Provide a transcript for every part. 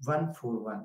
141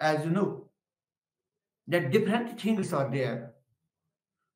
As you know that different things are there,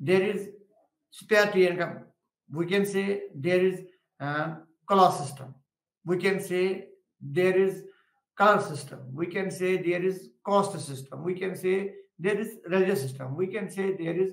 there is spiritual income, we can say there is class system, we can say there is color system, we can say there is caste system, we can say there is religious system, we can say there is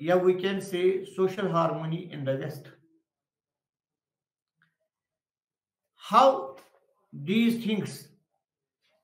yeah, we can say social harmony in the West. How these things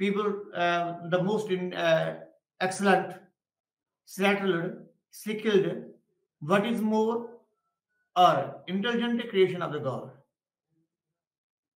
people the most excellent, settled, skilled, what is more, or intelligent creation of the God.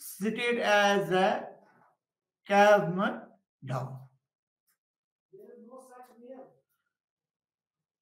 stated as a calm down।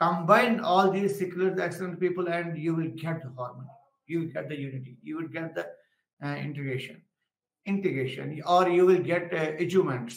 combine all these secular excellent people and you will get the harmony, you will get the unity, you will get the integration, or you will get achievements।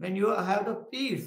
when you have the peace।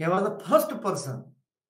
he was the first person,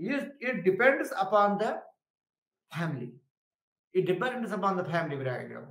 It depends upon the family. It depends upon the family background.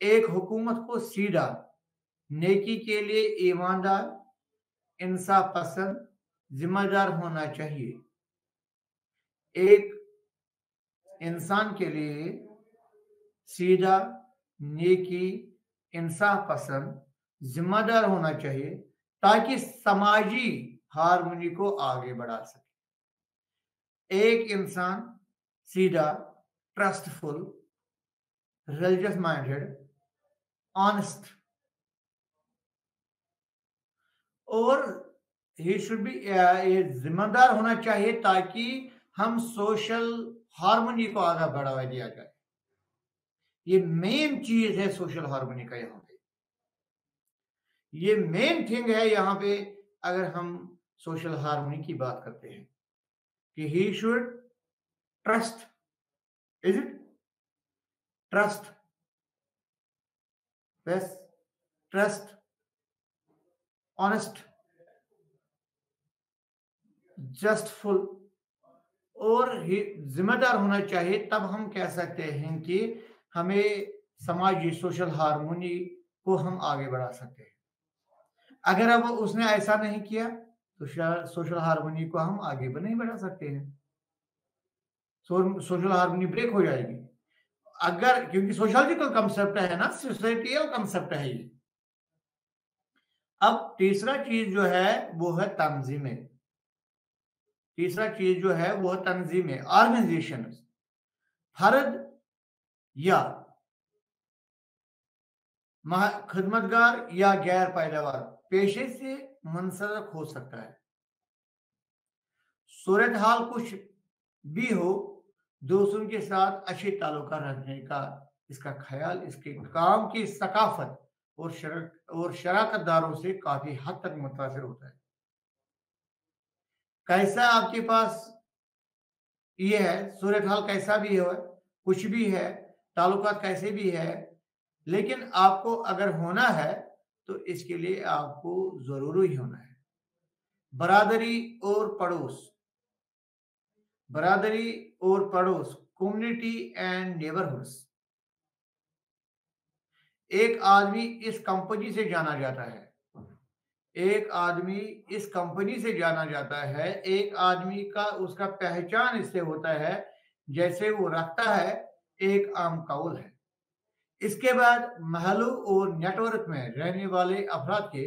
ایک حکومت کو سیدھا، نیکی کے لیے ایماندار، انصاف پسند، ذمہ دار ہونا چاہیے۔ ایک انسان کے لیے سیدھا، نیکی، انصاف پسند، ذمہ دار ہونا چاہیے تاکہ سماجی ہارمونی کو آگے بڑھا سکے۔ ایک انسان سیدھا، ٹرسٹ فل، ریلیجس مائنڈیڈ، آنےسٹ اور ہی شوڈ بی ذمہ دار ہونا چاہیے تاکہ ہم سوشل ہارمونی کو آگے بڑھاوا دیا جائے۔ یہ مین چیز ہے سوشل ہارمونی کا یہاں پہ، یہ مین تھنگ ہے یہاں پہ اگر ہم سوشل ہارمونی کی بات کرتے ہیں کہ he should trust, is it trust, بس ٹرسٹ، آنےسٹ، جسٹ فل اور ذمہ دار ہونا چاہیے، تب ہم کہہ سکتے ہیں کہ ہمیں سماجی سوشل ہارمونی کو ہم آگے بڑھا سکتے ہیں۔ اگر اب اس نے ایسا نہیں کیا تو سوشل ہارمونی کو ہم آگے بھی نہیں بڑھا سکتے ہیں، سوشل ہارمونی بریک ہو جائے گی۔ اگر کیونکہ سوشالوجیکل کنسپٹ ہے نا، سوسائٹیل کنسپٹ ہے یہ۔ اب تیسرا چیز جو ہے وہ ہے تنظیمیں، تیسرا چیز جو ہے وہ تنظیمیں، آرگنائزیشن، فرد یا خدمتگار یا غیر پیداوار پیشے سے منسلک ہو سکتا ہے۔ صورتحال کچھ بھی ہو، دوسروں کے ساتھ اچھے تعلقات رکھنے کا اس کا خیال اس کے کام کی ثقافت اور شراکت داروں سے کافی حد تک متاثر ہوتا ہے۔ کیسا آپ کے پاس یہ ہے، صورتحال کیسا بھی ہو، کچھ بھی ہے، تعلقات کیسے بھی ہے، لیکن آپ کو اگر ہونا ہے تو اس کے لیے آپ کو ضروری ہونا ہے۔ برادری اور پڑوس، برادری اور پڑوس، کمیونٹی اینڈ نیبرہڈز۔ ایک آدمی اس کمپنی سے جانا جاتا ہے، ایک آدمی اس کمپنی سے جانا جاتا ہے، ایک آدمی کا اس کا پہچان اس سے ہوتا ہے جیسے وہ رکھتا ہے، ایک عام قول ہے۔ اس کے بعد محلوں اور نیٹ ورک میں رہنے والے افراد کے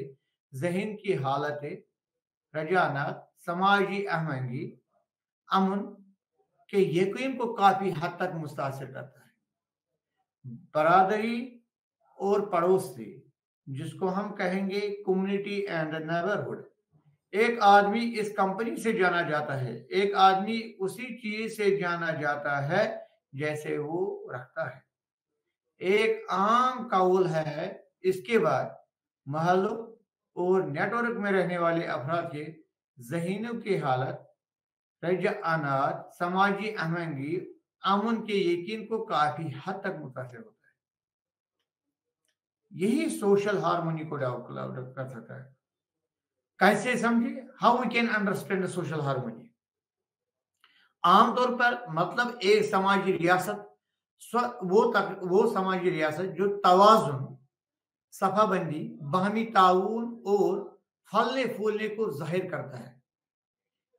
ذہن کی حالتیں، رجحانات، سماجی آہنگی، امن کے یقین کو کافی حد تک متاثر کرتا ہے۔ برادری اور پڑوس سے، جس کو ہم کہیں گے کمیونٹی اینڈ نیبرہڈ۔ ایک آدمی اس کمپنی سے جانا جاتا ہے، ایک آدمی اسی چیز سے جانا جاتا ہے جیسے وہ رکھتا ہے، ایک عام قول ہے۔ اس کے بعد محلوں اور نیٹ ورک میں رہنے والے افراد کے ذہنوں کی حالت، رجحانات، سماجی آہنگی، امن کے یقین کو کافی حد تک متاثر ہوتا ہے۔ یہی سوشل ہارمونی کو ڈیولپ کر سکتا ہے۔ کیسے سمجھے؟ How we can understand social harmony? عام طور پر مطلب ایک سماجی ریاست، وہ سماجی ریاست جو توازن، صفحہ بندی، باہمی تعاون اور پھلنے پھولنے کو ظاہر کرتا ہے۔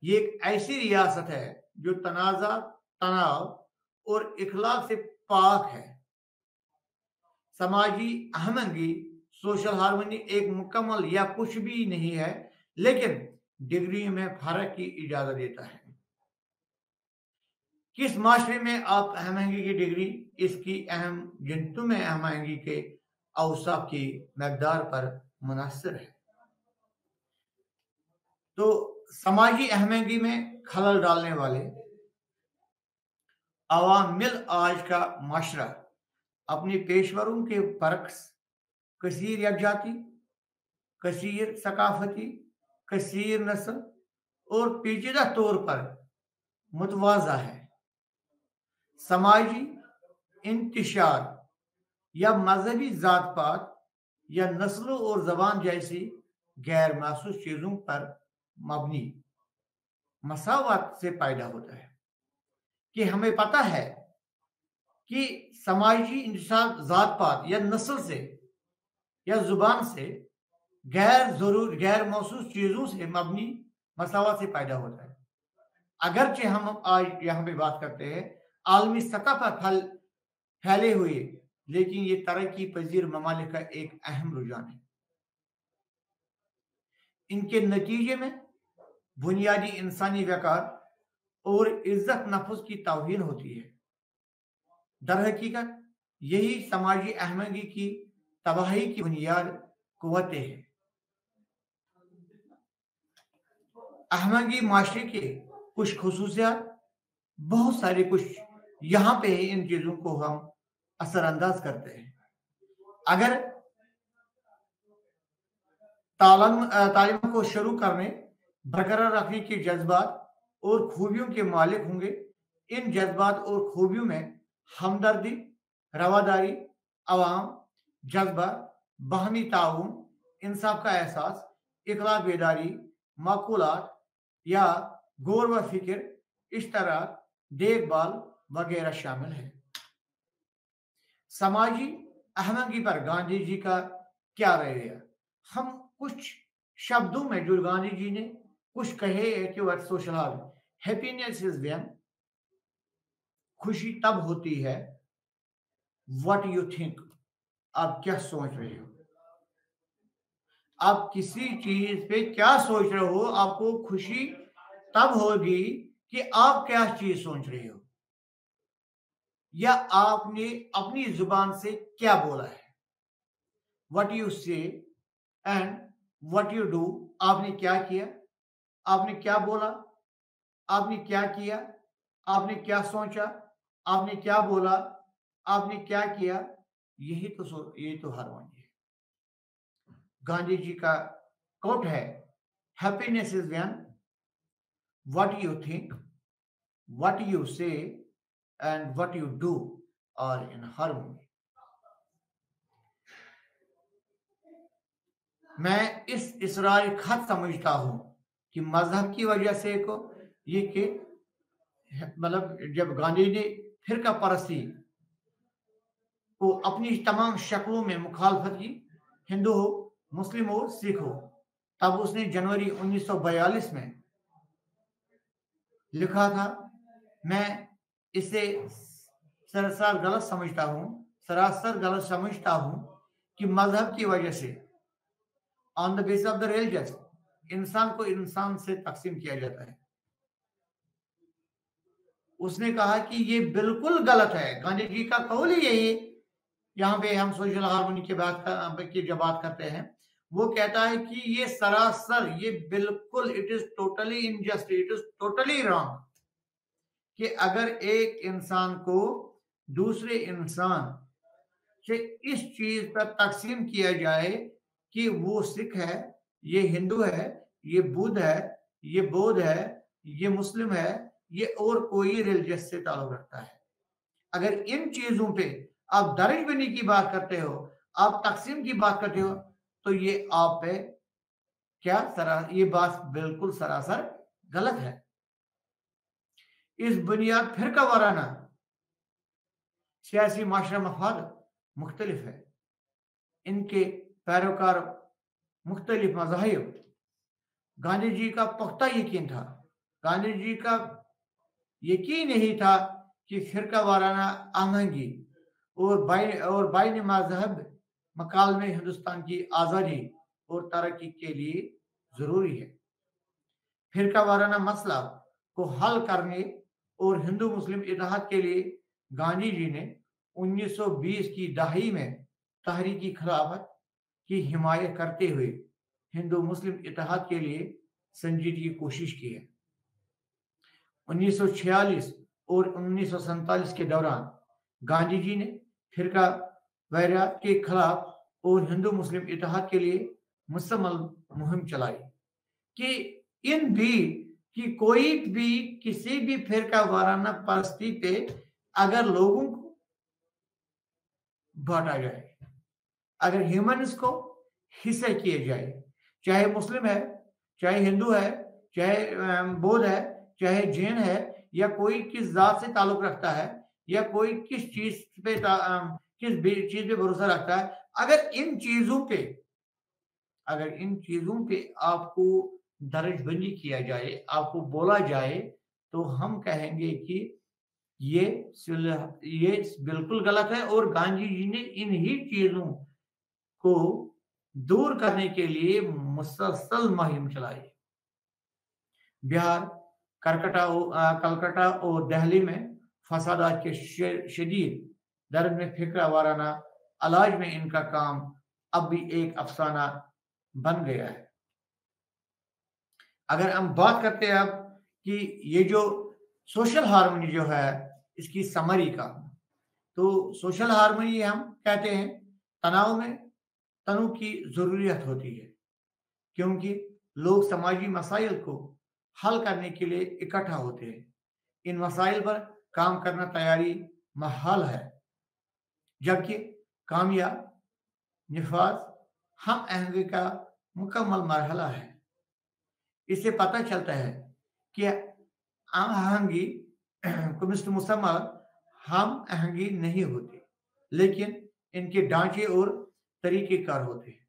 یہ ایک ایسی ریاست ہے جو تنازع، تناؤ اور اخلاق سے پاک ہے۔ سماجی آہنگی، سوشل ہارمونی ایک مکمل یا کچھ بھی نہیں ہے، لیکن ڈگری میں فرق کی اجازت دیتا ہے۔ کس معاشرے میں آپ آہنگی کی ڈگری اس کی اہم جنتوں میں آہنگی کے اوصاف کی مقدار پر منحصر ہے۔ تو سماجی آہنگی میں خلل ڈالنے والے عوامل آج کا معاشرہ اپنی پیشوروں کے برعکس کثیر یکجہتی، کثیر ثقافتی، کثیر نسل اور پیچیدہ طور پر متوازہ ہے۔ سماجی انتشار یا مذہبی ذات پات یا نسلوں اور زبان جیسی غیر محسوس چیزوں پر مبنی مساوات سے پیدا ہوتا ہے کہ ہمیں پتہ ہے کہ سماجی انتشار ذات پات یا نسل سے یا زبان سے غیر محسوس چیزوں سے مبنی مساوات سے پیدا ہوتا ہے۔ اگرچہ ہم آج یہاں پہ بات کرتے ہیں عالمی سطح پر پھیلے ہوئے، لیکن یہ ترقی پذیر ممالک کا ایک اہم رجحان ہے۔ ان کے نتیجے میں بنیادی انسانی وقار اور عزت نفس کی توہین ہوتی ہے۔ در حقیقت یہی سماجی احمدی کی تباہی کی بنیاد قوتیں ہیں۔ احمدی معاشرے کے کچھ خصوصیات، بہت سارے کچھ یہاں پہ ان چیزوں کو ہم اثر انداز کرتے ہیں۔ اگر تعلیم کو شروع کرنے، برقرار رکھنے کے جذبات اور خوبیوں کے مالک ہوں گے، ان جذبات اور خوبیوں میں ہمدردی، رواداری، عوام جذبہ، باہمی تعاون، انصاف کا احساس، اخلاق بیداری، معقولات یا غور و فکر، اشتراک، دیکھ بھال وغیرہ شامل ہے۔ سماجی احمدی پر گاندھی جی کا کیا رویہ؟ ہم کچھ شبدوں میں جو گاندھی جی نے کچھ کہے ہے کہ what social harm. Happiness is when، خوشی تب ہوتی ہے what you think، آپ کیا سوچ رہے ہو۔ آپ کسی چیز پہ کیا سوچ رہے ہو، آپ کو خوشی تب ہوگی کہ آپ کیا چیز سوچ رہے ہو یا آپ نے اپنی زبان سے کیا بولا ہے۔ what you say and what you do، آپ نے کیا کیا، آپ نے کیا بولا، آپ نے کیا کیا، آپ نے کیا سوچا، آپ نے کیا بولا، آپ نے کیا کیا، یہ تو ہارمونی ہے۔ گاندھی جی کا کوٹ ہے happiness is when what you think, what you say and what you do are in harmony۔ میں اس اسرار خط سمجھتا ہوں کہ مذہب کی وجہ سے کو یہ کہ مطلب جب گاندھی نے فرقہ پرستی کو اپنی تمام شکلوں میں مخالفت کی، ہندو ہو، مسلم ہو، سکھ ہو، تب اس نے جنوری 1942 میں لکھا تھا، میں اسے سراسر غلط سمجھتا ہوں کہ مذہب کی وجہ سے on the basis of the religious انسان کو انسان سے تقسیم کیا جاتا ہے۔ اس نے کہا کہ یہ بالکل غلط ہے، گاندھی جی کا قول ہی یہی، یہاں پہ ہم سوشل ہارمونی کی جب بات کرتے ہیں، وہ کہتا ہے کہ یہ سراسر، یہ بالکل it is totally unjust، it is totally wrong کہ اگر ایک انسان کو دوسرے انسان سے اس چیز پر تقسیم کیا جائے کہ وہ سکھ ہے، یہ ہندو ہے، یہ بدھ ہے، یہ بودھ ہے، یہ مسلم ہے، یہ اور کوئی ریلیجس سے تعلق رکھتا ہے۔ اگر ان چیزوں پہ آپ درج بنی کی بات کرتے ہو، آپ تقسیم کی بات کرتے ہو، تو یہ آپ پہ کیا یہ بات بالکل سراسر غلط ہے۔ اس بنیاد فرقہ وارانہ سیاسی معاشرہ مفاد مختلف ہے، ان کے پیروکار مختلف مذاہب۔ گاندھی جی کا پختہ یقین تھا، گاندھی جی کا یقین یہی تھا کہ فرقہ وارانہ آہنگی اور بین مذہب مکالمے ہندوستان کی آزادی اور ترقی کے لیے ضروری ہے۔ فرقہ وارانہ مسئلہ کو حل کرنے اور ہندو مسلم اتحاد کے لیے گاندھی جی نے 1920 کی دہائی میں تحریکی خلافت کی حمایت کرتے ہوئے ہندو مسلم اتحاد کے لیے سنجیدگی کوشش کی ہے۔ 1946 اور 1947 کے دوران گاندھی جی نے فرقہ واریت کے خلاف اور ہندو مسلم اتحاد کے لیے مستمل مہم چلائی کہ کوئی بھی کسی بھی فرقہ وارانہ پرستی پہ اگر لوگوں کو بانٹا جائے، اگر ہیومنز کو حصہ کیے جائے، چاہے مسلم ہے، چاہے ہندو ہے، چاہے بودھ ہے، چاہے جین ہے، یا کوئی کس ذات سے تعلق رکھتا ہے، یا کوئی کس چیز پہ بھروسہ رکھتا ہے، اگر ان چیزوں پہ آپ کو درج بندی کیا جائے، آپ کو بولا جائے، تو ہم کہیں گے کہ یہ بالکل غلط ہے، اور گاندھی جی نے انہی چیزوں کو دور کرنے کے لیے مسلسل مہم چلائی۔ بہار، کلکتہ اور دہلی میں فسادات کے شدید درد میں فکر وارانہ علاج میں ان کا کام اب بھی ایک افسانہ بن گیا ہے۔ اگر ہم بات کرتے ہیں اب کہ یہ جو سوشل ہارمونی جو ہے اس کی سمری کا، تو سوشل ہارمونی ہم کہتے ہیں تنوع کی ضروریت ہوتی ہے، کیونکہ لوگ سماجی مسائل کو حل کرنے کے لیے اکٹھا ہوتے ہیں۔ ان مسائل پر کام کرنا تیاری محال ہے، جبکہ کامیاب نفاذ ہم آہنگی کا مکمل مرحلہ ہے۔ اس سے پتہ چلتا ہے کہ ہم آہنگی کو مسمل ہم آہنگی نہیں ہوتی، لیکن ان کے ڈھانچے اور طریقہ کار ہوتے ہیں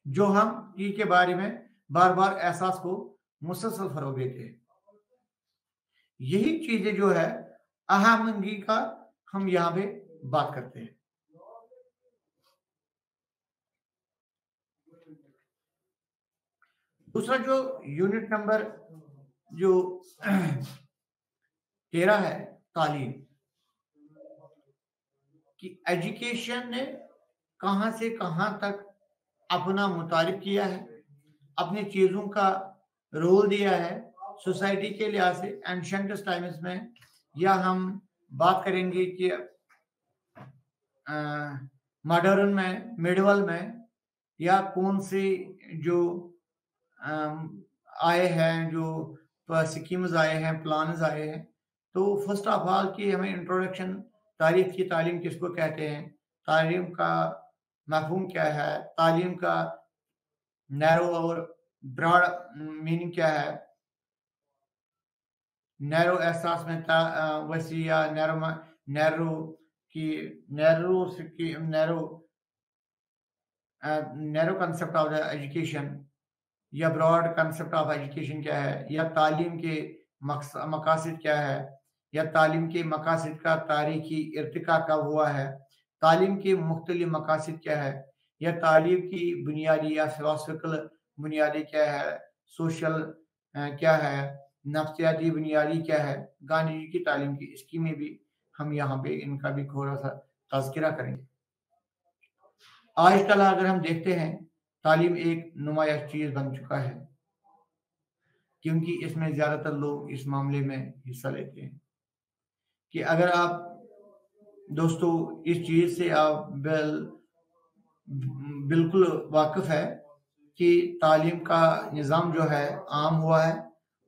جو ہم کے بارے میں بار بار احساس کو مسلسل فروغ دیتے ہیں۔ یہی چیزیں جو ہے آہنگی کا ہم یہاں پہ بات کرتے ہیں۔ دوسرا جو یونٹ نمبر جو 13 ہے، تعلیم کی ایجوکیشن نے کہاں سے کہاں تک اپنا متعارف کیا ہے، اپنی چیزوں کا رول دیا ہے سوسائٹی کے لحاظ سے اینشنٹ ٹائمز میں، یا ہم بات کریں گے کہ ماڈرن میں، میڈیول میں، یا کون سے جو آئے ہیں، جو سکیمز آئے ہیں، پلانز آئے ہیں۔ تو فرسٹ آف آل کی ہمیں انٹروڈکشن، تاریخ کی تعلیم کس کو کہتے ہیں، تعلیم کا مفہوم کیا ہے، تعلیم کا نیرو اور براڈ میننگ کیا ہے، نیرو احساس میں وسیع یا نیرو کنسپٹ آف ایجوکیشن، یا براڈ کنسپٹ آف ایجوکیشن کیا ہے، یا تعلیم کے مقاصد کیا ہے، یا تعلیم کے مقاصد کا تاریخی ارتقاء کب ہوا ہے، تعلیم کے مختلف مقاصد کیا ہے، یا تعلیم کی بنیادی یا فلسفیکل بنیادی کیا ہے، سوشل کیا ہے، نفسیاتی بنیادی کیا ہے۔ گاندھی جی کی تعلیم کی اسکیمیں بھی ہم یہاں پہ ان کا بھی تھوڑا سا تذکرہ کریں گے۔ آج کل اگر ہم دیکھتے ہیں، تعلیم ایک نمایاں چیز بن چکا ہے، کیونکہ اس میں زیادہ تر لوگ اس معاملے میں حصہ لیتے ہیں کہ اگر آپ دوستو اس چیز سے آپ بالکل واقف ہے کہ تعلیم کا نظام جو ہے عام ہوا ہے،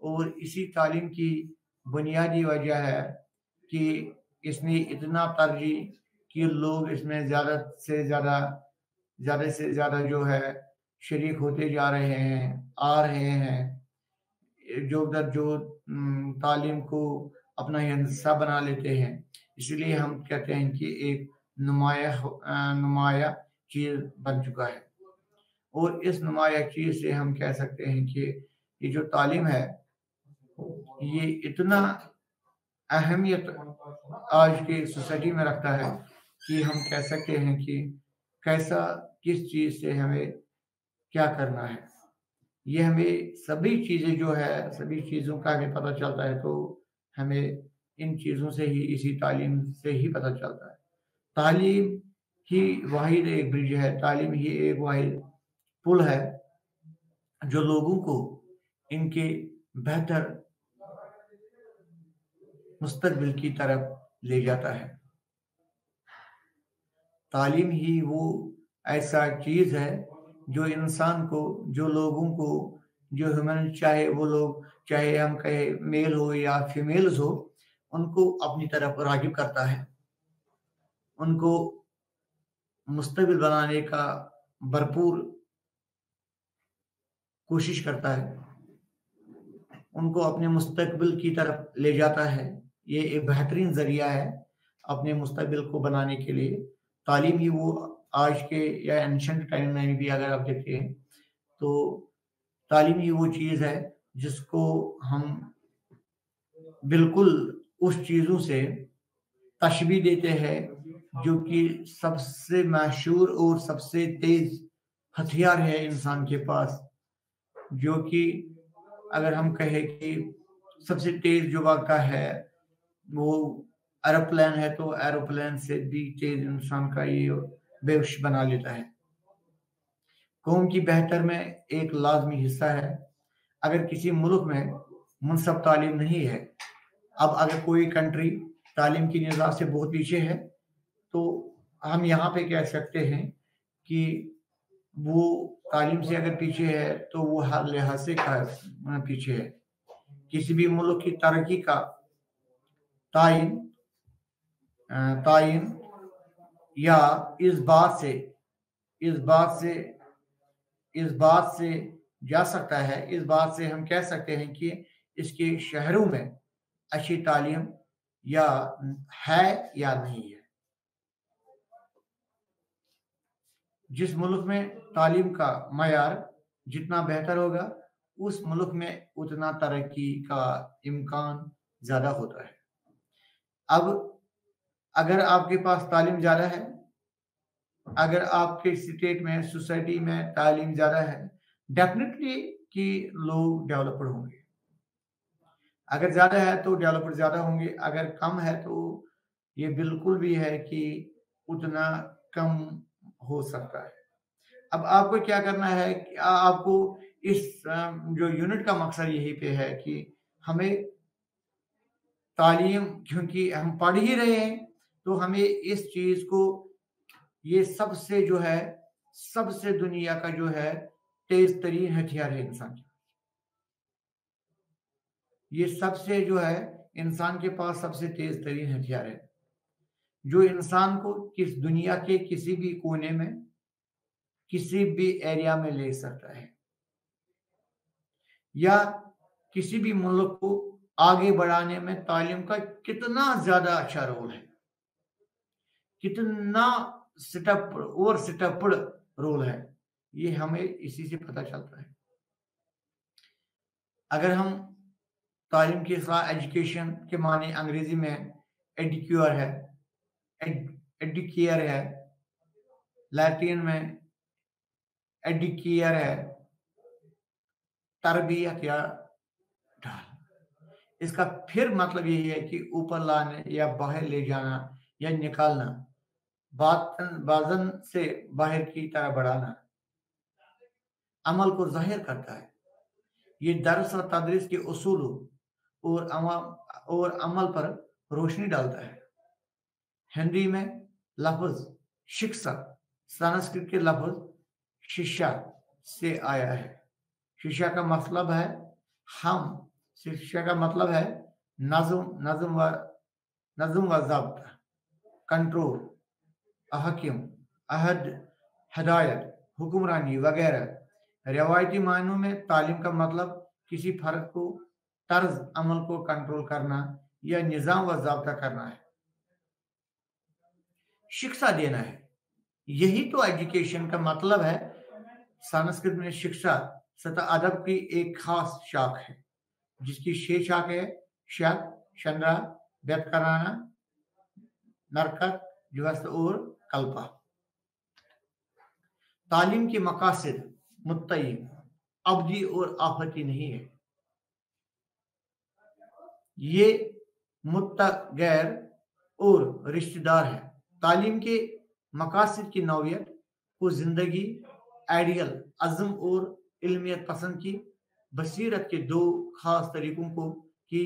اور اسی تعلیم کی بنیادی وجہ ہے کہ اس نے اتنا ترجیح کہ لوگ اس میں زیادہ سے زیادہ جو ہے شریک ہوتے جا رہے ہیں، آ رہے ہیں، جو تعلیم کو اپنا حصہ بنا لیتے ہیں۔ اس لیے ہم کہتے ہیں کہ ایک نمایاں چیز بن چکا ہے، اور اس نمایاں چیز سے ہم کہہ سکتے ہیں کہ یہ جو تعلیم ہے یہ اتنا اہمیت آج کی سوسائٹی میں رکھتا ہے کہ ہم کہہ سکتے ہیں کہ کس چیز سے ہمیں کیا کرنا ہے۔ یہ ہمیں سبھی چیزیں جو ہے، سبھی چیزوں کا ہمیں پتہ چلتا ہے، تو ہمیں ان چیزوں سے ہی، اسی تعلیم سے ہی پتہ چلتا ہے۔ تعلیم ہی واحد ایک برج ہے، تعلیم ہی ایک واحد پل ہے جو لوگوں کو ان کے بہتر مستقبل کی طرف لے جاتا ہے۔ تعلیم ہی وہ ایسا چیز ہے جو انسان کو، جو لوگوں کو، جو ہیومن، چاہے وہ لوگ، چاہے ہم کہیں میل ہو یا فیمیلز ہو، ان کو اپنی طرف راغب کرتا ہے، ان کو مستقبل بنانے کا بھرپور کوشش کرتا ہے، ان کو اپنے مستقبل کی طرف لے جاتا ہے۔ یہ ایک بہترین ذریعہ ہے اپنے مستقبل کو بنانے کے لیے تعلیم ہی وہ آج کے یا اینشنٹ ٹائم میں بھی اگر آپ دیکھتے ہیں تو تعلیم ہی وہ چیز ہے جس کو ہم بالکل اس چیزوں سے تشبیہ دیتے ہیں جو کہ سب سے مشہور اور سب سے تیز ہتھیار ہے انسان کے پاس، جو کہ اگر ہم کہیں کہ سب سے تیز جو واقع ہے وہ ایروپلین ہے تو ایروپلین سے بھی تیز انسان کا یہ بے ہوش بنا لیتا ہے۔ قوم کی بہتر میں ایک لازمی حصہ ہے۔ اگر کسی ملک میں منصب تعلیم نہیں ہے، اب اگر کوئی کنٹری تعلیم کی نظام سے بہت پیچھے ہے تو ہم یہاں پہ کہہ سکتے ہیں کہ وہ تعلیم سے اگر پیچھے ہے تو وہ ہر لحاظ سے پیچھے ہے۔ کسی بھی ملک کی ترقی کا تعین یا اس بات سے جا سکتا ہے، اس بات سے ہم کہہ سکتے ہیں کہ اس کے شہروں میں اچھی تعلیم یا ہے یا نہیں ہے۔ جس ملک میں تعلیم کا معیار جتنا بہتر ہوگا اس ملک میں اتنا ترقی کا امکان زیادہ ہوتا ہے۔ اب اگر آپ کے پاس تعلیم زیادہ ہے، اگر آپ کے اسٹیٹ میں سوسائٹی میں تعلیم زیادہ ہے، ڈیفینیٹلی کہ لوگ ڈیولپڈ ہوں گے۔ اگر زیادہ ہے تو ڈیولپر زیادہ ہوں گے، اگر کم ہے تو یہ بالکل بھی ہے کہ اتنا کم ہو سکتا ہے۔ اب آپ کو کیا کرنا ہے کہ آپ کو اس جو یونٹ کا مقصد یہی پہ ہے کہ ہمیں تعلیم، کیونکہ ہم پڑھ ہی رہے ہیں تو ہمیں اس چیز کو، یہ سب سے جو ہے سب سے دنیا کا جو ہے تیز ترین ہتھیار ہے انسان کا، یہ سب سے جو ہے انسان کے پاس سب سے تیز ترین ہتھیار ہے جو انسان کو کس دنیا کے کسی بھی کونے میں کسی بھی ایریا میں لے سکتا ہے، یا کسی بھی ملک کو آگے بڑھانے میں تعلیم کا کتنا زیادہ اچھا رول ہے، کتنا سٹیپڈ رول ہے، یہ ہمیں اسی سے پتہ چلتا ہے۔ اگر ہم تعلیم کے ساتھ ایجوکیشن کے معنی انگریزی میں ایڈوکیئر ہے، لاطین میں ایڈوکیئر ہے، تربیت یا ڈھال۔ اس کا پھر مطلب یہی ہے کہ اوپر لانے یا باہر لے جانا یا نکالنا، باطن سے باہر کی طرح بڑھانا، عمل کو ظاہر کرتا ہے۔ یہ درس و تدریس کے اصول اور عمل پر روشنی ڈالتا ہے۔ ہندی میں لفظ شکشا سنسکرت کے لفظ ششا سے آیا ہے۔ ششا کا مطلب ہے شکشا کا مطلب ہے نظم و ضابطہ، کنٹرول، حکم، عہد، ہدایت، حکمرانی وغیرہ۔ روایتی معنوں میں تعلیم کا مطلب کسی فرد کو طرز عمل کو کنٹرول کرنا یا نظام و ضابطہ کرنا ہے، شکشا دینا ہے۔ یہی تو ایجوکیشن کا مطلب ہے۔ سنسکرت میں شکشا سطح ادب کی ایک خاص شاخ ہے جس کی 6 شاخیں ہے: شک، شندرا، ویتکرانا، نرکت، جوست اور کلپا۔ تعلیم کے مقاصد متعین، ابدی اور آفتی نہیں ہے، یہ متغیر اور رشتہ دار ہے۔ تعلیم کے مقاصد کی نوعیت کو زندگی، آئیڈیل، عزم اور علمیت پسند کی بصیرت کے 2 خاص طریقوں کی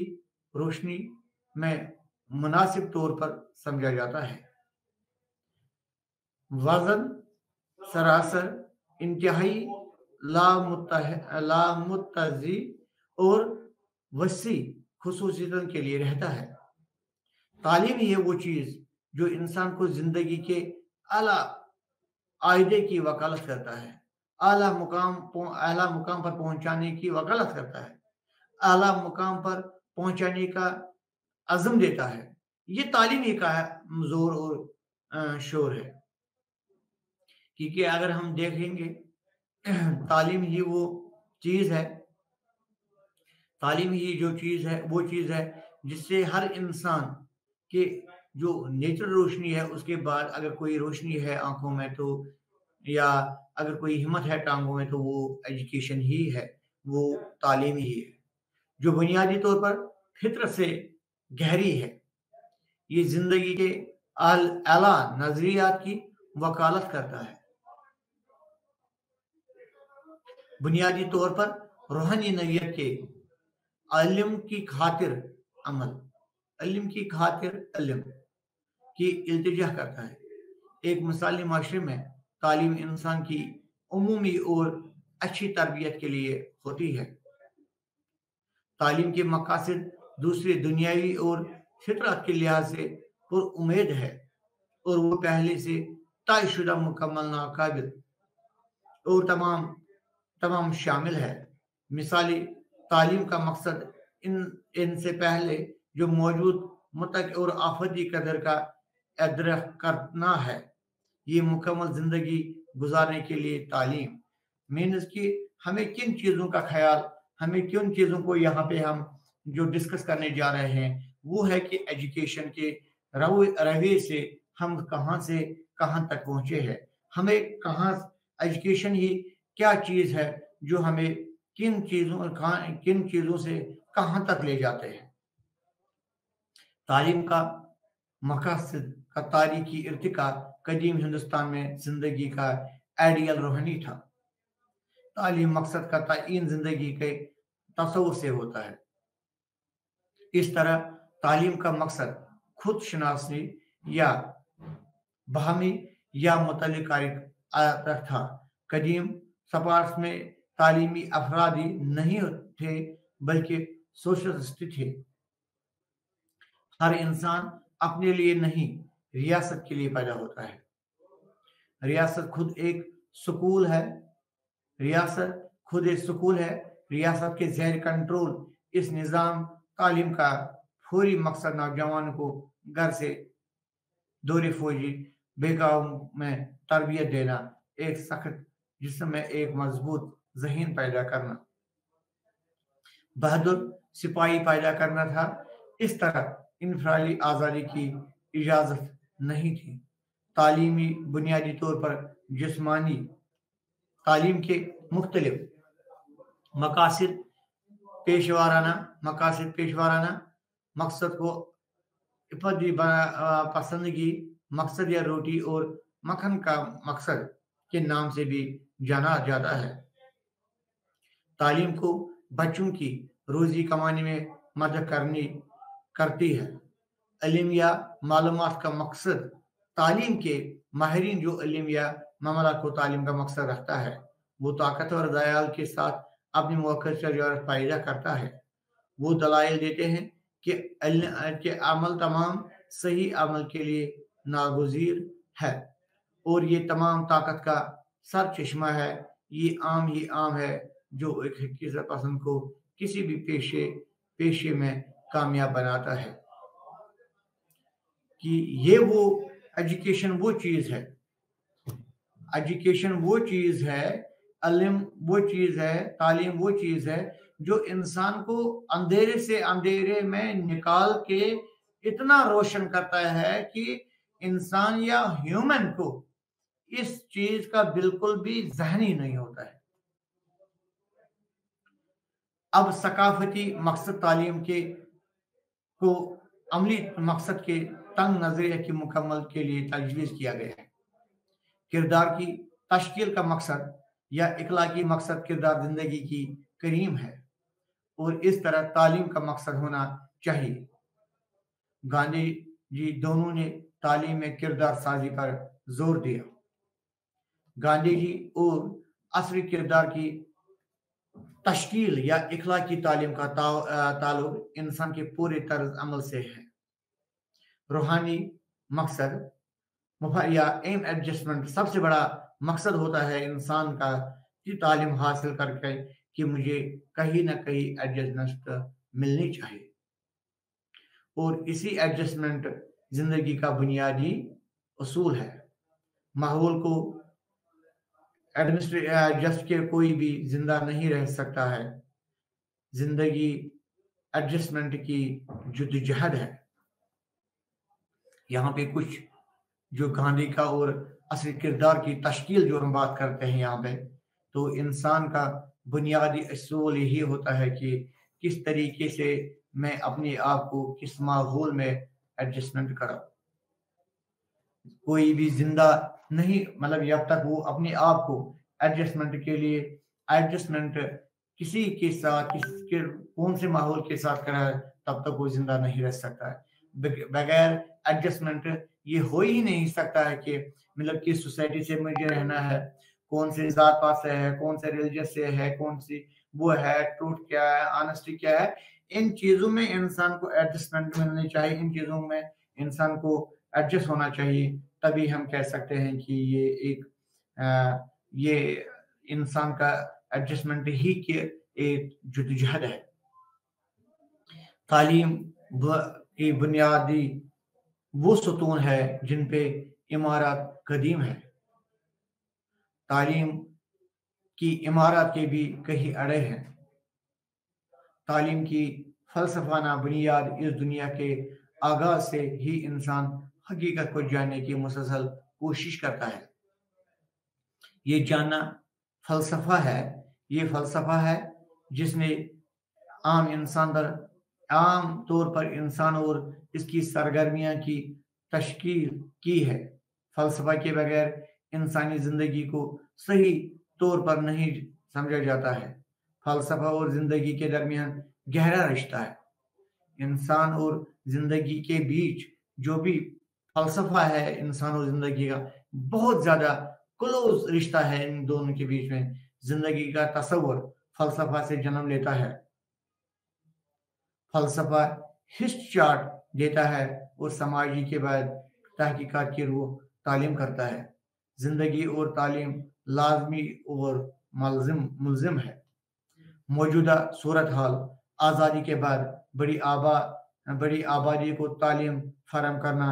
روشنی میں مناسب طور پر سمجھا جاتا ہے۔ وزن، سراسر، انتہائی، لامتنازع اور وسیع خصوصیتوں کے لیے رہتا ہے۔ تعلیم ہی ہے وہ چیز جو انسان کو زندگی کے اعلیٰ عہدے کی وکالت کرتا ہے، اعلیٰ مقام پر پہنچانے کی وکالت کرتا ہے، اعلیٰ مقام پر پہنچانے کا عزم دیتا ہے، یہ تعلیم ہی کا زور اور شور ہے، کیونکہ اگر ہم دیکھیں گے تعلیم ہی وہ چیز ہے، تعلیم ہی جو چیز ہے وہ چیز ہے جس سے ہر انسان کے جو نیچرل روشنی ہے اس کے بعد اگر کوئی روشنی ہے آنکھوں میں تو، یا اگر کوئی ہمت ہے ٹانگوں میں، تو وہ ایجوکیشن ہی ہے، وہ تعلیم ہی ہے جو بنیادی طور پر فطرت سے گہری ہے۔ یہ زندگی کے اعلیٰ نظریات کی وکالت کرتا ہے، بنیادی طور پر روحانی نوعیت کے علم کی خاطر عمل، علم کی خاطر علم کی التجا کرتا ہے۔ ایک مثالی معاشرے میں تعلیم انسان کی عمومی اور اچھی تربیت کے لیے ہوتی ہے۔ تعلیم کے مقاصد دوسرے دنیاوی اور فطرت کے لحاظ سے پر امید ہے، اور وہ پہلے سے طے شدہ مکمل ناقابل اور تمام شامل ہے۔ مثالی تعلیم کا مقصد ان سے پہلے جو موجود متعلق اور آفتی قدر کا ادراک کرنا ہے۔ یہ مکمل زندگی گزارنے کے لیے تعلیم مینس کہ ہمیں کن چیزوں کا خیال، ہمیں کن چیزوں کو یہاں پہ ہم جو ڈسکس کرنے جا رہے ہیں وہ ہے کہ ایجوکیشن کے رویے سے ہم کہاں سے کہاں تک پہنچے ہیں، ہمیں کہاں ایجوکیشن ہی کیا چیز ہے جو ہمیں کن چیزوں سے کہاں تک لے جاتے ہیں۔ تعلیم کا مقاصد کا تاریخی ارتقاء قدیم ہندوستان میں زندگی کا آئیڈیل روحانی تھا۔ تعلیم مقصد کا تعین زندگی کے تصور سے ہوتا ہے۔ اس طرح تعلیم کا مقصد خود شناسی یا باہمی یا متعلق تھا۔ قدیم سپارس میں تعلیمی افرادی نہیں تھے بلکہ سوشلسٹ تھے۔ ہر انسان اپنے لیے نہیں ریاست کے لیے پیدا ہوتا ہے۔ ریاست خود ایک سکول ہے، ریاست کے زیر کنٹرول اس نظام تعلیم کا فوری مقصد نوجوان کو گھر سے دور فوجی بیگاؤں میں تربیت دینا، ایک سخت جسم میں ایک مضبوط ذہن پیدا کرنا، بہادر سپاہی پیدا کرنا تھا۔ اس طرح انفرادی آزادی کی اجازت نہیں تھی۔ تعلیمی بنیادی طور پر جسمانی تعلیم کے مختلف مقاصد پیشوارانہ مقصد کو ابتدائی پسندگی مقصد یا روٹی اور مکھن کا مقصد کے نام سے بھی جانا جاتا ہے۔ تعلیم کو بچوں کی روزی کمانے میں مدد کرتی ہے۔ علم یا معلومات کا مقصد تعلیم کے ماہرین جو علم یا معاملہ کو تعلیم کا مقصد رکھتا ہے، وہ طاقتور دلائل کے ساتھ اپنی موقع سے تجارت پیدا کرتا ہے۔ وہ دلائل دیتے ہیں کہ عمل تمام صحیح عمل کے لیے ناگزیر ہے، اور یہ تمام طاقت کا سر چشمہ ہے۔ یہ عام ہے جو ایک حقیقت پسند کو کسی بھی پیشے میں کامیاب بناتا ہے، کہ یہ وہ ایجوکیشن وہ چیز ہے، علم وہ چیز ہے، تعلیم وہ چیز ہے جو انسان کو اندھیرے سے اندھیرے میں نکال کے اتنا روشن کرتا ہے کہ انسان یا ہیومن کو اس چیز کا بالکل بھی ذہن ہی نہیں ہوتا ہے۔ اب ثقافتی مقصد تعلیم کو عملی مقصد کے تنگ نظریہ کی مکمل کے لیے تجویز کیا گیا ہے۔ کردار کی تشکیل کا مقصد یا اخلاقی مقصد کردار زندگی کی کریم ہے، اور اس طرح تعلیم کا مقصد ہونا چاہیے۔ گاندھی جی دونوں نے تعلیم میں کردار سازی پر زور دیا۔ گاندھی جی اور عصری کردار کی تشکیل یا اخلاقی تعلیم کا تعلق انسان کے پورے طرز عمل سے ہے۔ روحانی مقصد یا ایم ایڈجسٹمنٹ سب سے بڑا مقصد ہوتا ہے انسان کا کہ تعلیم حاصل کر کے کہ مجھے کہیں نہ کہیں ایڈجسٹمنٹ ملنی چاہیے۔ اور اسی ایڈجسٹمنٹ زندگی کا بنیادی اصول ہے۔ ماحول کو ایڈجسٹ کے کوئی بھی زندہ نہیں رہ سکتا ہے۔ زندگی ایڈجسٹمنٹ کی جدوجہد ہے۔ یہاں پہ کچھ جو گاندھی کا اور اصلی کردار کی تشکیل جو ہم بات کرتے ہیں یہاں پہ، تو انسان کا بنیادی اصول یہی ہوتا ہے کہ کس طریقے سے میں اپنے آپ کو کس ماحول میں ایڈجسٹمنٹ کروں۔ کوئی بھی زندہ نہیں، مطلب جب تک وہ اپنے آپ کو ایڈجسٹمنٹ کے لیے ایڈجسٹمنٹ کسی کے ساتھ کون سے ماحول کے ساتھ کرا ہے، تب تک وہ زندہ نہیں رہ سکتا ہے۔ بغیر ایڈجسٹمنٹ یہ ہو ہی نہیں سکتا ہے کہ مطلب کس سوسائٹی سے مجھے رہنا ہے، کون سے ذات پات سے ہے، کون سے ریلیجن سے ہے، کون سی وہ ہے، ٹروتھ کیا ہے، آنےسٹی کیا ہے۔ ان چیزوں میں انسان کو ایڈجسٹمنٹ ملنی چاہیے، ان چیزوں میں انسان کو ایڈجسٹ ہونا چاہیے، تبھی ہم کہہ سکتے ہیں کہ یہ انسان کا ایڈجسٹمنٹ ہی کی ایک جدوجہد ہے۔ تعلیم کی بنیادی وہ ستون ہے جن پہ عمارت قدیم ہے۔ تعلیم کی عمارت کے بھی کئی اڑے ہیں۔ تعلیم کی فلسفانہ بنیاد اس دنیا کے آغاز سے ہی انسان حقیقت کو جاننے کی مسلسل کوشش کرتا ہے۔ یہ جاننا فلسفہ ہے، یہ فلسفہ ہے جس نے عام طور پر انسان اور اس کی سرگرمیاں کی تشکیل کی ہے۔ فلسفہ کے بغیر انسانی زندگی کو صحیح طور پر نہیں سمجھا جاتا ہے۔ فلسفہ اور زندگی کے درمیان گہرا رشتہ ہے۔ انسان اور زندگی کے بیچ جو بھی فلسفہ ہے، انسان اور زندگی کا بہت زیادہ کلوز رشتہ ہے۔ ان دونوں کے بیچ میں زندگی کا تصور فلسفہ سے جنم لیتا ہے۔ فلسفہ ہسٹ چارٹ دیتا ہے اور سماجی کے بعد تحقیقات کی روح تعلیم کرتا ہے۔ زندگی اور تعلیم لازمی اور ملزم ہے۔ موجودہ صورتحال آزادی کے بعد بڑی آبادی کو تعلیم فراہم کرنا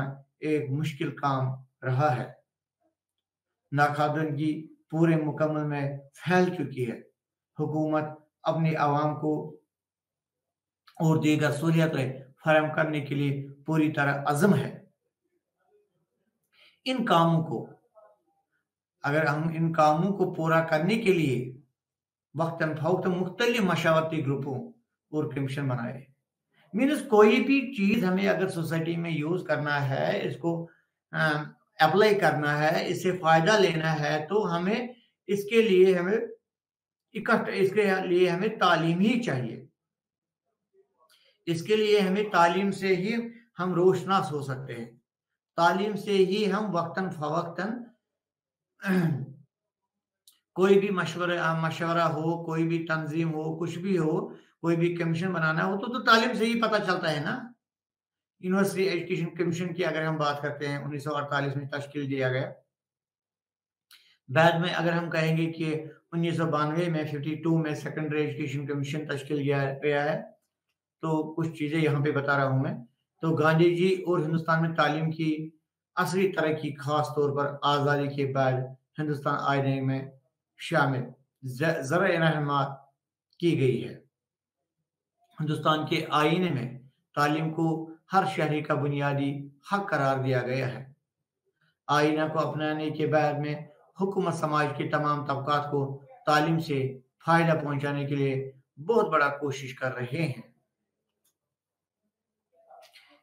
ایک مشکل کام رہا ہے۔ ناخواندگی پورے مکمل میں پھیل چکی ہے۔ حکومت اپنے عوام کو اور دیگر سہولیتیں فراہم کرنے کے لیے پوری طرح عزم ہے۔ ان کاموں کو پورا کرنے کے لیے وقتاً فوقتاً مختلف مشاورتی گروپوں اور کمیشن بنائے۔ کوئی بھی چیز ہمیں اگر سوسائٹی میں یوز کرنا ہے، اس کو اپلائی کرنا ہے، اس سے فائدہ لینا ہے، تو ہمیں اس کے لیے ہمیں تعلیم ہی چاہیے۔ اس کے لیے ہمیں تعلیم سے ہی ہم روشناس ہو سکتے ہیں۔ تعلیم سے ہی ہم وقتاً فوقتاً کوئی بھی مشورہ ہو، کوئی بھی تنظیم ہو، کچھ بھی ہو، کوئی بھی کمیشن بنانا ہو تو تعلیم سے ہی پتہ چلتا ہے نا۔ یونیورسٹی ایجوکیشن کمیشن کی اگر ہم بات کرتے ہیں، 1948 میں تشکیل دیا گیا۔ بعد میں اگر ہم کہیں گے کہ 1992 میں 52 میں سیکنڈری ایجوکیشن کمیشن تشکیل کیا گیا ہے، تو کچھ چیزیں یہاں پہ بتا رہا ہوں میں۔ تو گاندھی جی اور ہندوستان میں تعلیم کی اصلی ترقی خاص طور پر آزادی کے بعد ہندوستان آئینے میں شامل ذرائع رہنما کی گئی ہے۔ ہندوستان کے آئینے میں تعلیم کو ہر شہری کا بنیادی حق قرار دیا گیا ہے۔ آئینہ کو اپنانے کے بعد میں حکومت سماج کے تمام طبقات کو تعلیم سے فائدہ پہنچانے کے لیے بہت بڑا کوشش کر رہے ہیں۔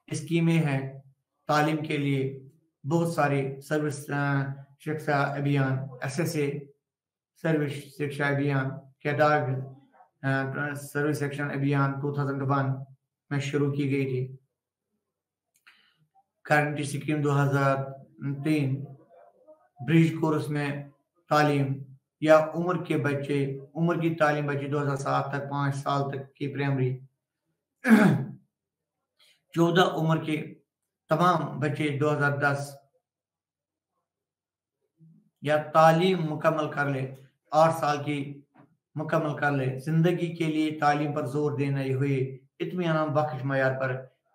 اسکیمیں ہیں تعلیم کے لیے، بہت ساری سروس شکشا ابھیان، SSA سروس شکشا ابھیان، کیڈاگ سروس شکشا ابھیان 2001 میں شروع کی گئی تھی۔ گارنٹی اسکیم 2003، برج کورس میں تعلیم یا عمر کی تعلیم بچے 2007 تک 5 سال تک کی پرائمری، 14 عمر کے تمام بچے 2010 یا تعلیم مکمل کر لے، 8 سال کی مکمل کر لے۔ زندگی کے لیے تعلیم پر زور دینے ہوئے اطمینان بخش معیار پر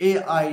AI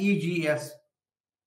EGS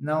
9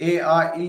AI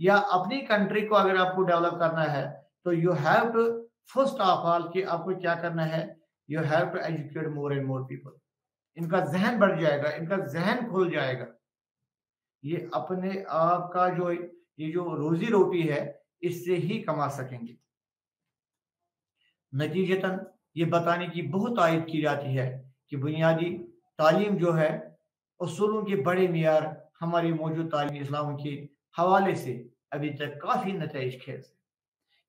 یا اپنی کنٹری کو اگر آپ کو ڈیولپ کرنا ہے تو you have to first of all کہ آپ کو کیا کرنا ہے, you have to educate more and more people. ان کا ذہن بڑھ جائے گا, ان کا ذہن کھل جائے گا, یہ اپنے آپ کا جو یہ جو روزی روٹی ہے اس سے ہی کما سکیں گے. نتیجتاً یہ بتانے کی بہت تائید کی جاتی ہے کہ بنیادی تعلیم جو ہے اصولوں کے بڑے معیار ہماری موجود تعلیم اسلام کے حوالے سے ابھی تک کافی نتائج خیز ہے.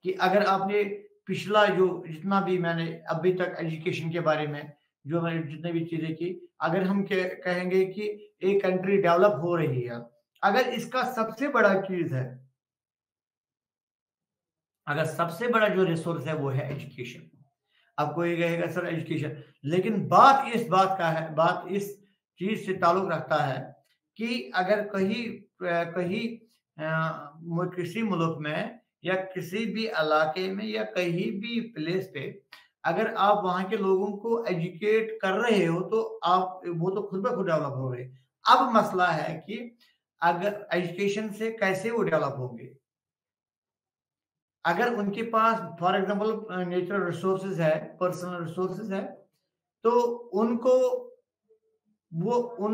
کہ اگر آپ نے پچھلا جو جتنا بھی میں نے ابھی تک ایجوکیشن کے بارے میں جو میں نے جتنے بھی چیزیں کی, اگر ہم کہیں گے کہ ایک کنٹری ڈیولپ ہو رہی ہے, اگر اس کا سب سے بڑا چیز ہے, اگر سب سے بڑا جو ریسورس ہے وہ ہے ایجوکیشن. اب کوئی کہے گا سر ایجوکیشن, لیکن بات کا ہے, بات اس چیز سے تعلق رکھتا ہے کہ اگر کہیں کسی ملک میں یا کسی بھی علاقے میں یا کہیں بھی پلیس پہ اگر آپ وہاں کے لوگوں کو ایجوکیٹ کر رہے ہو تو وہ تو خود بخود ڈیولپ ہو رہے. اب مسئلہ ہے کہ اگر ایجوکیشن سے کیسے وہ ڈیولپ ہوں گے. اگر ان کے پاس فار ایگزامپل نیچرل ریسورسز ہے, پرسنل ریسورسز ہے, تو ان کو وہ ان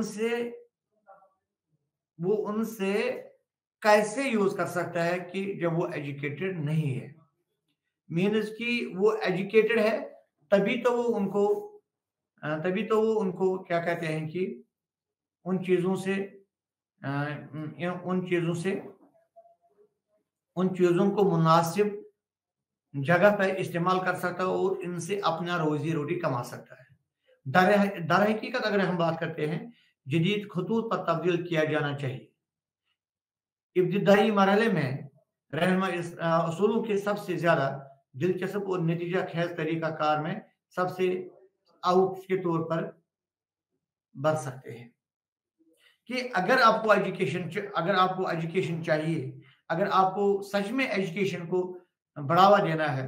سے کیسے یوز کر سکتا ہے کہ جب وہ ایجوکیٹڈ نہیں ہے. مینز کی وہ ایجوکیٹڈ ہے تبھی تو وہ ان کو کیا کہتے ہیں کہ ان چیزوں کو مناسب جگہ پہ استعمال کر سکتا ہے اور ان سے اپنا روزی روٹی کما سکتا ہے. در حقیقت اگر ہم بات کرتے ہیں جدید خطوط پر تبدیل کیا جانا چاہیے. ابتدائی مرحلے میں رہنما اصولوں کے سب سے زیادہ دلچسپ اور نتیجہ خیز طریقہ کار میں سب سے آؤٹ کے طور پر بڑھ سکتے ہیں کہ اگر آپ کو ایجوکیشن چاہیے, اگر آپ کو سچ میں ایجوکیشن کو بڑھاوا دینا ہے,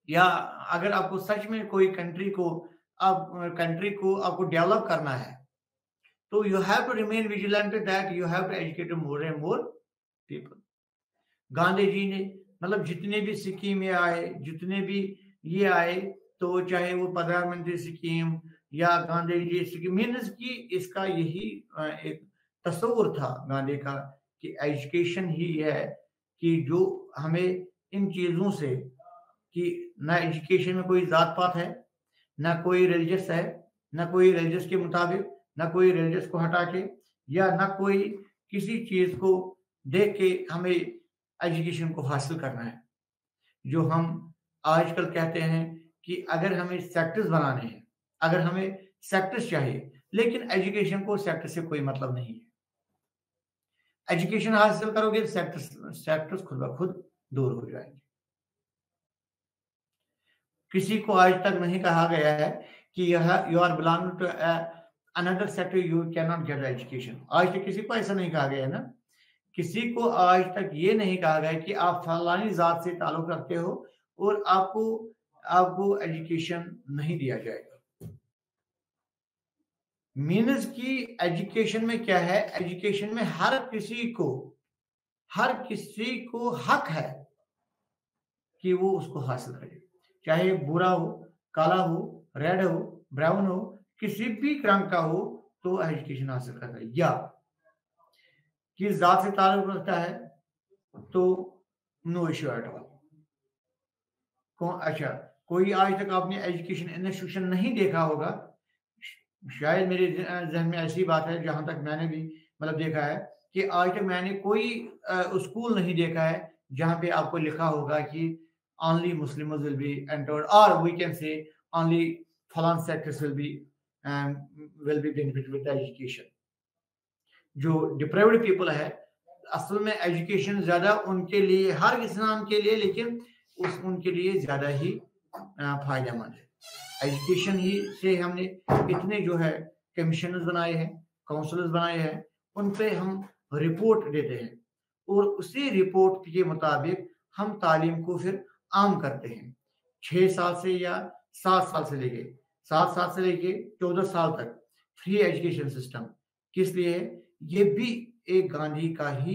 یا اگر آپ کو سچ میں کوئی کنٹری کو آپ کو ڈیولپ کرنا ہے, تو you have to remain vigilant that you have to educate more and more people. Gandhi جی نے مطلب جتنے بھی سکیمیں آئے, جتنے بھی یہ آئے, تو چاہے وہ پردھان منتری سکیم یا گاندھی جی سکیم, مینز کی اس کا یہی ایک تصور تھا گاندھی کا کہ ایجوکیشن ہی ہے کہ جو ہمیں ان چیزوں سے کہ نہ ایجوکیشن میں کوئی ذات پات ہے, نہ کوئی ریلیجس ہے, نہ کوئی ریلیجس کے مطابق, نہ کوئی ریلیجس کو ہٹا کے, یا نہ کوئی کسی چیز کو دیکھ کے ہمیں ایجوکیشن کو حاصل کرنا ہے. جو ہم آج کل کہتے ہیں کہ اگر ہمیں سیکٹرز بنانے ہیں, اگر ہمیں سیکٹرز چاہیے, لیکن ایجوکیشن کو سیکٹر سے کوئی مطلب نہیں ہے. ایجوکیشن حاصل کرو گے سیکٹرز خود بخود دور ہو جائیں گے. کسی کو آج تک نہیں کہا گیا ہے کہ you are belong to another sector you cannot get education. آج تک کسی کو ایسا نہیں کہا گیا ہے نا. کسی کو آج تک یہ نہیں کہا گیا کہ آپ فلانی ذات سے تعلق رکھتے ہو اور آپ کو ایجوکیشن نہیں دیا جائے گا. مینز کی ایجوکیشن میں کیا ہے, ایجوکیشن میں ہر کسی کو حق ہے کہ وہ اس کو حاصل کرے, چاہے برا ہو, کالا ہو, ریڈ ہو, براؤن ہو, کسی بھی رنگ کا ہو, تو ایجوکیشن حاصل کرتا ہے. یا کس ذات سے تعلق رکھتا ہے تو نو ایشو ایٹ آل. اچھا, کوئی آج تک آپ نے ایجوکیشن انسٹیٹیوشن نہیں دیکھا ہوگا, شاید میرے ذہن میں ایسی بات ہے جہاں تک میں نے بھی مطلب دیکھا ہے کہ آج تک میں نے کوئی اسکول نہیں دیکھا ہے جہاں پہ آپ کو لکھا ہوگا کہ only Muslims will be entered, or we can say only falan sectors will be benefited with education. جو deprived people ہے, اصل میں ایجوکیشن زیادہ ان کے لیے, ہر اسلام کے لیے, لیکن ان کے لیے زیادہ ہی فائدہ مند ہے. ایجوکیشن ہی سے ہم نے اتنے جو ہے کمیشنز بنائے ہیں, کاؤنسلز بنائے ہیں, ان پہ ہم رپورٹ دیتے ہیں, اور اسی رپورٹ کے مطابق ہم تعلیم کو پھر عام کرتے ہیں. 6 سال سے یا 7 سال سے لے کے 14 سال تک فری ایجوکیشن سسٹم. کس لیے؟ یہ بھی ایک گاندھی کا ہی